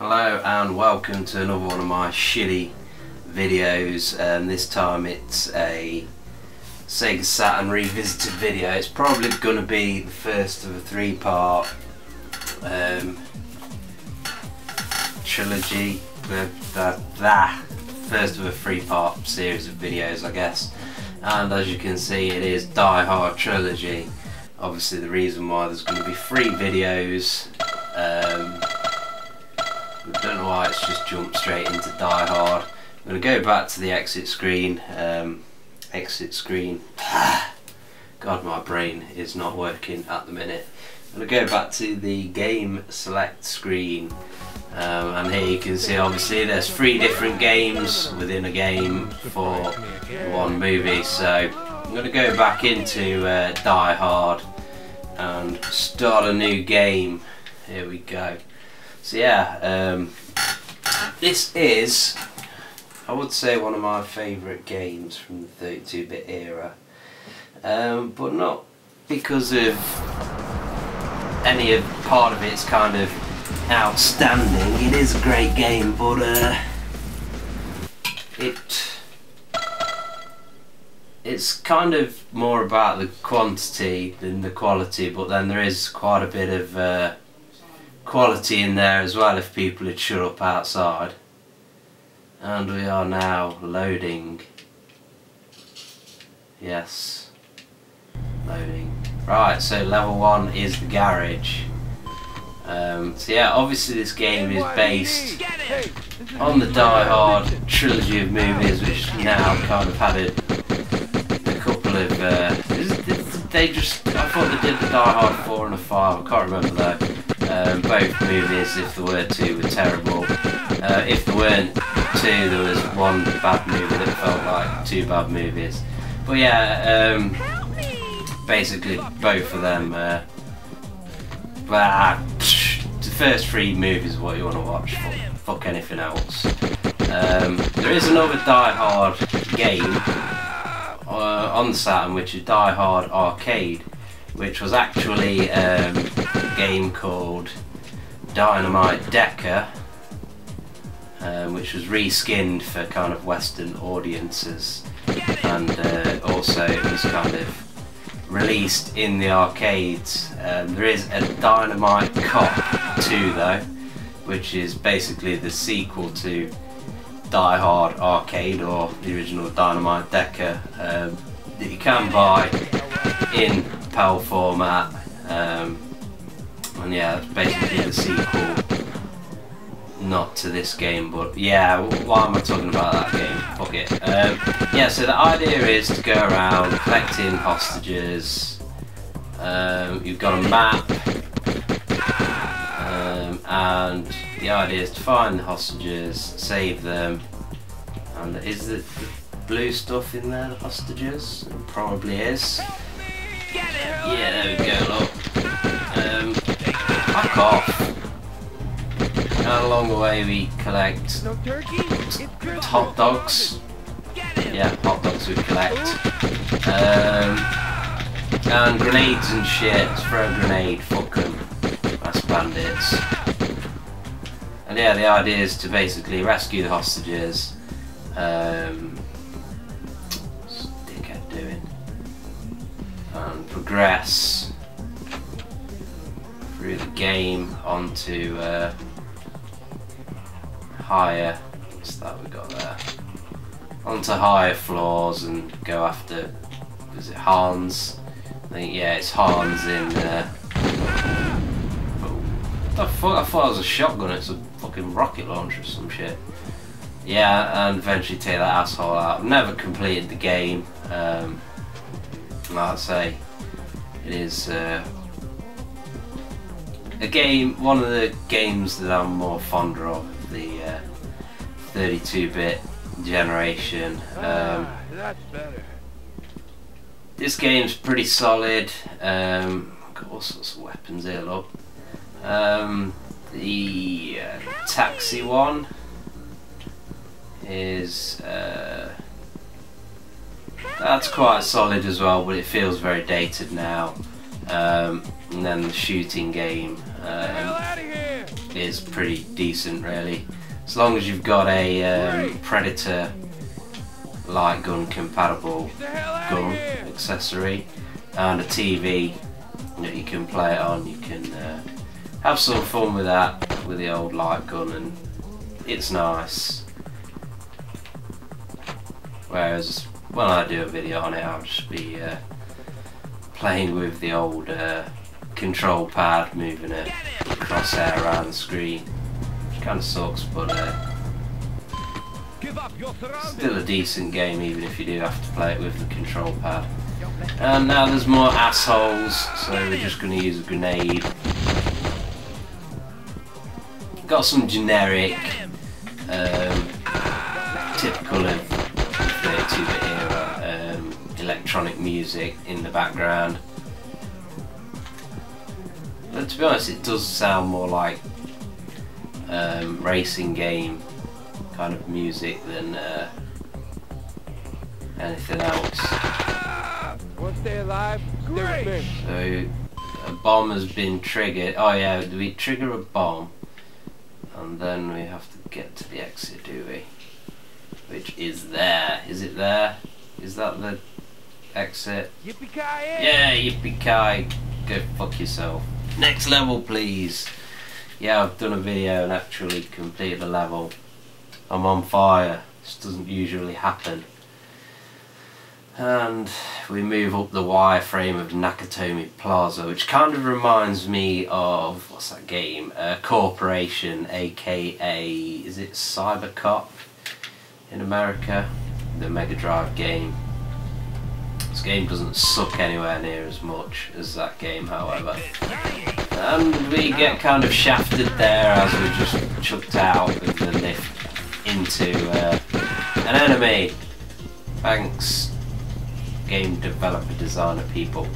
Hello and welcome to another one of my shitty videos. This time it's a Sega Saturn revisited video. It's probably going to be the first of a three-part trilogy, first of a three-part series of videos, I guess. And as you can see, it is Die Hard Trilogy. Obviously the reason why there's going to be 3 videos, I don't know why it's just jumped straight into Die Hard. I'm going to go back to the exit screen. God, my brain is not working at the minute. I'm going to go back to the game select screen, and here you can see obviously there's 3 different games within a game for one movie. So I'm going to go back into Die Hard and start a new game. Here we go. So yeah, this is, I would say, one of my favourite games from the 32-bit era, but not because of any of part of it's kind of outstanding. It is a great game, but it's kind of more about the quantity than the quality, but then there is quite a bit of quality in there as well if people had shut up outside. And we are now loading. Yes, loading. Right, so level 1 is the garage. So yeah, obviously this game is based on the Die Hard trilogy of movies, which now kind of had a couple of I thought they did the Die Hard 4 and a 5, I can't remember though. Both movies, if there were 2, were terrible. If there weren't 2, there was 1 bad movie that felt like 2 bad movies. But yeah, basically both of them. The first 3 movies are what you want to watch. Fuck anything else. There is another Die Hard game on the Saturn, which is Die Hard Arcade, which was actually a game called Dynamite Decker, which was reskinned for kind of Western audiences, and also it was kind of released in the arcades. There is a Dynamite Cop 2 though, which is basically the sequel to Die Hard Arcade, or the original Dynamite Decker, that you can buy in PAL format, and yeah, it's basically the sequel, not to this game, but yeah, why am I talking about that game? Fuck it. Yeah, so the idea is to go around collecting hostages. You've got a map, and the idea is to find the hostages, save them, and is the blue stuff in there, the hostages? It probably is. Yeah, there we go, look. Fuck off. And along the way we collect hot dogs. Yeah, hot dogs we collect. And grenades and shit. Throw a grenade, fuck them. That's bandits. And yeah, the idea is to basically rescue the hostages. What's the dickhead doing? And progress through the game onto higher, what's that we got there? Onto higher floors and go after, is it Hans? I think, yeah, it's Hans in what the fuck? I thought it was a shotgun, it's a fucking rocket launcher or some shit. Yeah, and eventually take that asshole out. I've never completed the game. Like I say, it is a game, one of the games that I'm more fonder of, the 32-bit generation. This game's pretty solid. Got all sorts of weapons here, look. The taxi one is that's quite solid as well, but it feels very dated now. And then the shooting game, is pretty decent really. As long as you've got a Predator light gun compatible gun accessory and a TV that you can play it on, you can have some fun with that, with the old light gun, and it's nice. Whereas when I do a video on it, I'll just be playing with the old control pad, moving a crosshair around the screen, which kind of sucks, but still a decent game even if you do have to play it with the control pad. And now there's more assholes, so we're just going to use a grenade. Got some generic, typical of 32-bit era electronic music in the background. But to be honest, it does sound more like racing game kind of music than anything else. Once they're alive, they're with me. So a bomb has been triggered. Oh yeah, do we trigger a bomb? And then we have to get to the exit, do we? Which is there. Is it there? Is that the exit? Yippee-ki-yay! Yeah, yippee-ki! Go fuck yourself. Next level, please. Yeah, I've done a video and actually completed the level. I'm on fire. This doesn't usually happen. And we move up the wireframe of Nakatomi Plaza, which kind of reminds me of, what's that game? Corporation, aka, is it Cybercop in America? The Mega Drive game. This game doesn't suck anywhere near as much as that game, however. And we get kind of shafted there as we're just chucked out with the lift into an enemy. Thanks, game developer designer people.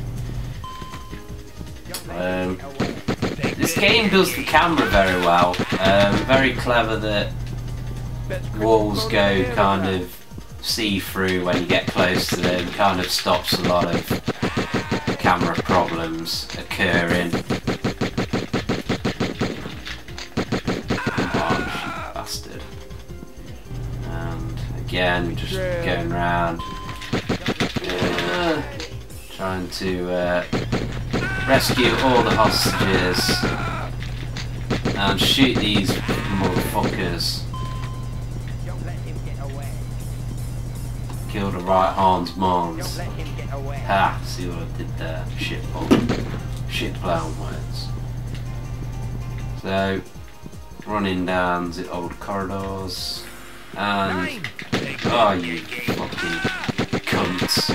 This game does the camera very well. Very clever that walls go kind of see-through when you get close to them. Kind of stops a lot of camera problems occurring. Come on, you bastard. And again, we're just going around. Trying to rescue all the hostages and shoot these motherfuckers. Kill the right Hans Mons. Ha! See what I did there? Shit play on words. So, running down the old corridors and oh, you fucking cunts.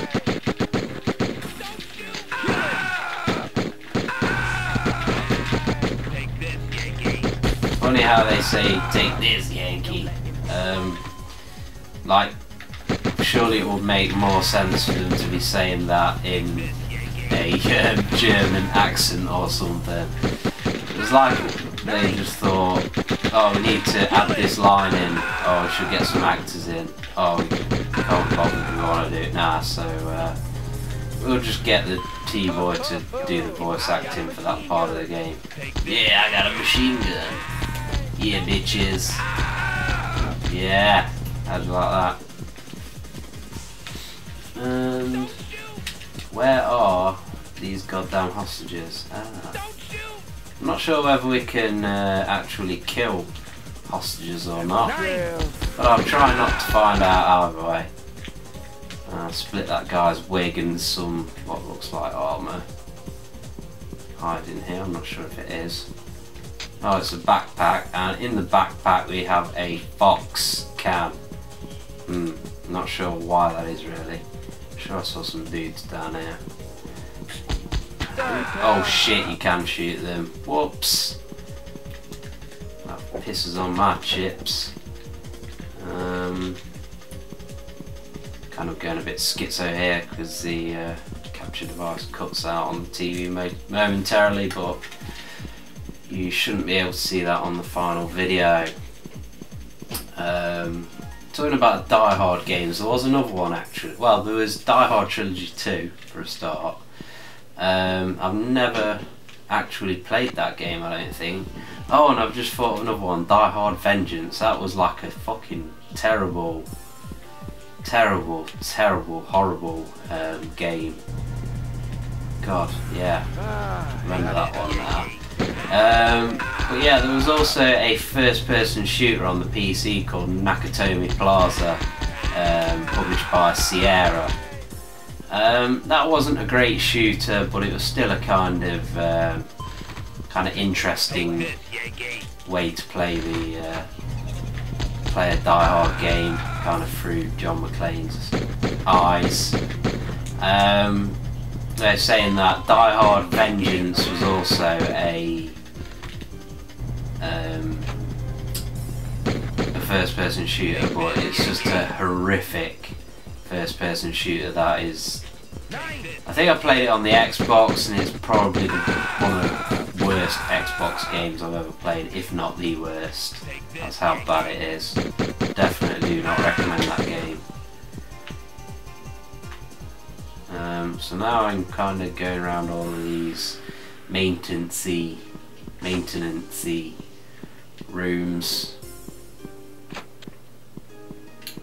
Funny how they say, take this, Yankee. Like, surely it would make more sense for them to be saying that in a German accent or something. It was like they just thought, oh, we need to add this line in, oh, we should get some actors in, oh, we can't bother, we want to do it now, so we'll just get the T-boy to do the voice acting for that part of the game. Yeah, I got a machine gun. Yeah, bitches. Yeah, how'd you like that? And where are these goddamn hostages? Ah. I'm not sure whether we can actually kill hostages or not, but I'll try not to find out either way. Split that guy's wig and some what looks like armour. Hiding here, I'm not sure if it is. Oh, it's a backpack, and in the backpack we have a Fox can. Not sure why that is really. I'm sure I saw some dudes down here. Oh shit, you can shoot them. Whoops. That pisses on my chips. Kind of going a bit schizo here because the capture device cuts out on the TV momentarily, but you shouldn't be able to see that on the final video. Talking about Die Hard games, there was another one actually. Well, there was Die Hard Trilogy 2 for a start. I've never actually played that game, I don't think. Oh, and I've just thought of another one, Die Hard Vengeance. That was like a fucking terrible, horrible game. God, yeah, remember that one now. But yeah, there was also a first-person shooter on the PC called Nakatomi Plaza, published by Sierra. That wasn't a great shooter, but it was still a kind of interesting way to play play a Die Hard game, kind of through John McClane's eyes. They're saying that Die Hard Vengeance was also a first-person shooter, but it's just a horrific first-person shooter that is. I think I played it on the Xbox, and it's probably one of the worst Xbox games I've ever played, if not the worst. That's how bad it is. Definitely do not recommend that game. So now I'm kind of going around all of these maintenance-y rooms.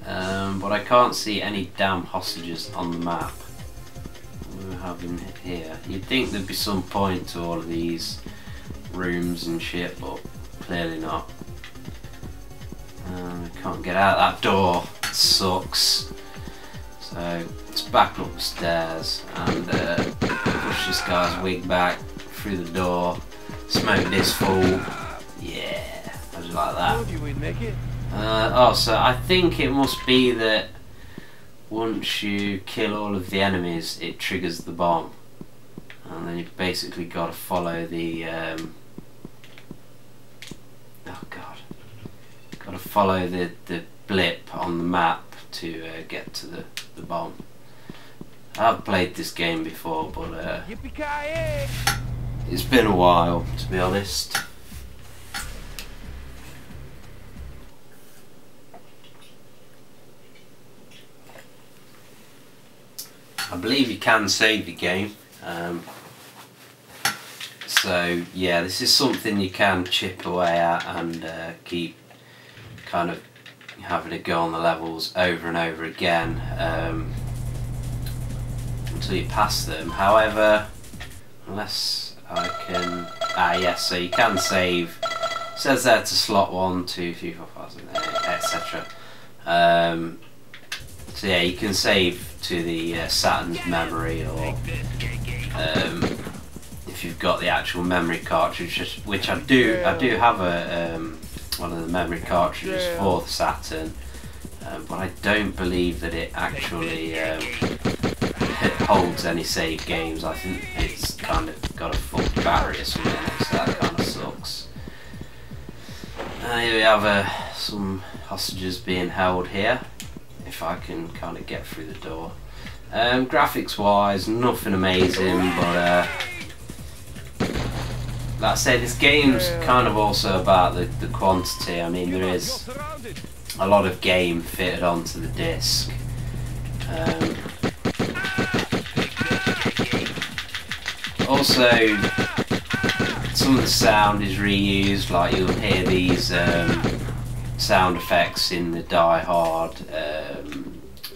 But I can't see any damn hostages on the map. What do we have in here? You'd think there'd be some point to all of these rooms and shit, but clearly not. I can't get out that door. It sucks. So let's back up the stairs and push this guy's wig back through the door. Smoke this fool. Yeah, I just like that. Oh, so I think it must be that once you kill all of the enemies, it triggers the bomb, and then you've basically got to follow the got to follow the blip on the map to get to the bomb. I've played this game before, but it's been a while, to be honest. I believe you can save the game, so yeah, this is something you can chip away at and keep kind of having to go on the levels over and over again until you pass them. However, unless I can, yes, so you can save. It says there to slot 1, 2, 3, 4, 5, 6, 8, etc. So yeah, you can save to the Saturn's memory, or if you've got the actual memory cartridge, which I do have a one of the memory cartridges for the Saturn, but I don't believe that it actually holds any save games. I think it's kind of got a full battery or something, so that kind of sucks. Here we have some hostages being held here. If I can kind of get through the door. Graphics wise, nothing amazing, but like I say, this game's kind of also about the quantity. I mean, there is a lot of game fitted onto the disc. Also, some of the sound is reused, like you'll hear these sound effects in the Die Hard.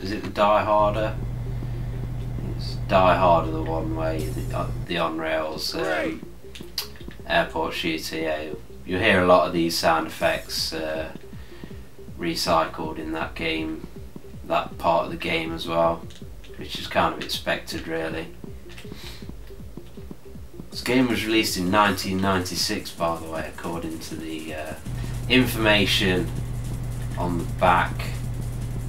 Is it the Die Harder? It's Die Harder, the one where the on rails airport shooter. Yeah, you'll hear a lot of these sound effects recycled in that game, that part of the game as well, which is kind of expected, really. This game was released in 1996, by the way, according to the information on the back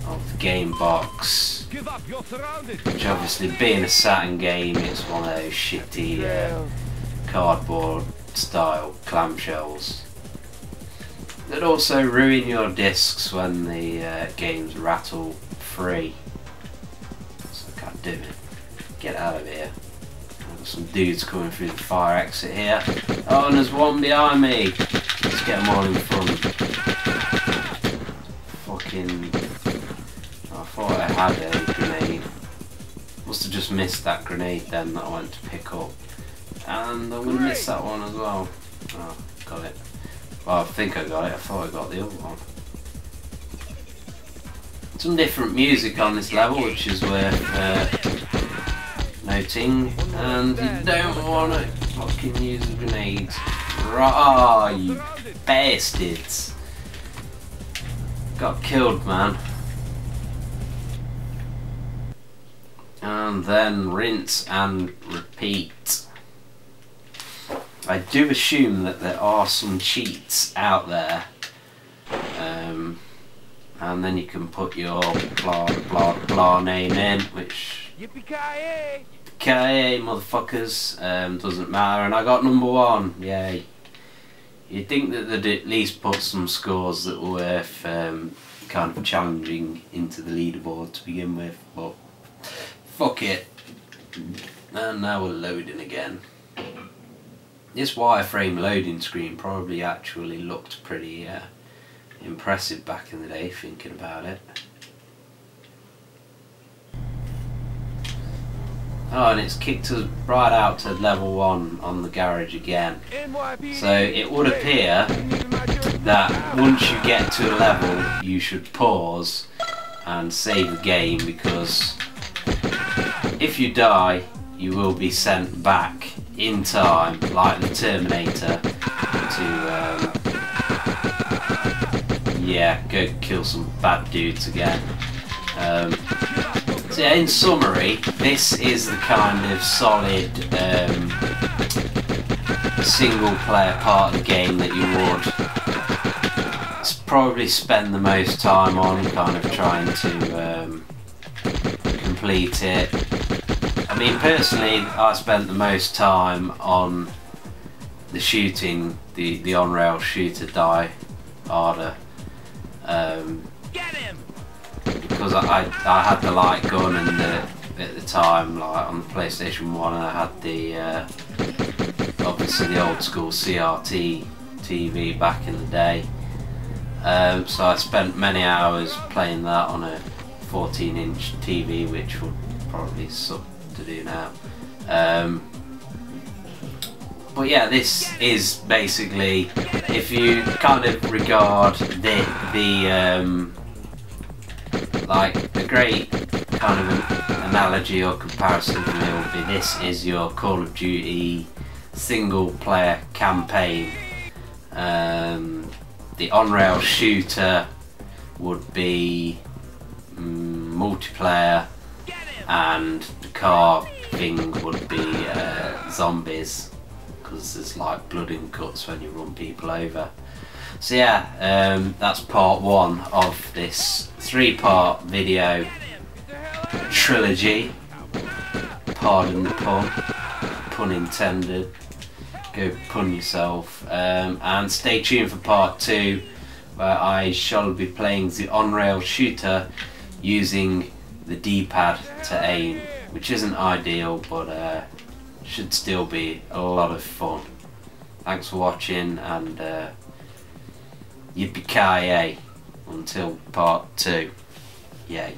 of the game box, which obviously, being a Saturn game, it's one of those shitty cardboard style clamshells that also ruin your discs when the games rattle free. So God damn it, get out of here. I've got some dudes coming through the fire exit here. Oh, and there's one behind me. Let's get them all in front. Fucking, I thought I had a grenade. Must have just missed that grenade then that I went to pick up. And I'm going to miss that one as well. Oh, got it. Well, I think I got it. I thought I got the other one. Some different music on this level, which is worth noting. And you don't want to fucking use a grenade. Right, you bastards. Got killed, man. And then rinse and repeat. I do assume that there are some cheats out there. And then you can put your blah blah blah name in, which Yippee-ki-yay, motherfuckers, doesn't matter, and I got #1, yay. You'd think that they'd at least put some scores that were worth kind of challenging into the leaderboard to begin with, but fuck it. And now we're loading again. This wireframe loading screen probably actually looked pretty impressive back in the day, thinking about it. Oh, and it's kicked us right out to level 1 on the garage again. So it would appear that once you get to a level you should pause and save the game, because if you die you will be sent back in time, like the Terminator, to yeah, go kill some bad dudes again. So yeah, in summary, this is the kind of solid single player part of the game that you would probably spend the most time on, kind of trying to complete it. I mean, personally, I spent the most time on the shooting, the on-rail shooter Die Harder. Because I had the light gun and at the time, like on the PlayStation 1, I had the obviously the old school CRT TV back in the day. So I spent many hours playing that on a 14-inch TV, which would probably suck to do now. But yeah, this is basically, if you kind of regard the like a great kind of analogy or comparison for me would be, this is your Call of Duty single player campaign. The on-rail shooter would be multiplayer, and the car thing would be zombies, because there's like blood and guts when you run people over. So yeah, that's part 1 of this 3-part video trilogy. Pardon the pun intended. Go pun yourself. And stay tuned for part 2, where I shall be playing the on-rail shooter using the D-pad to aim, which isn't ideal, but should still be a lot of fun. Thanks for watching, and yippee-ki-yay until part 2. Yay.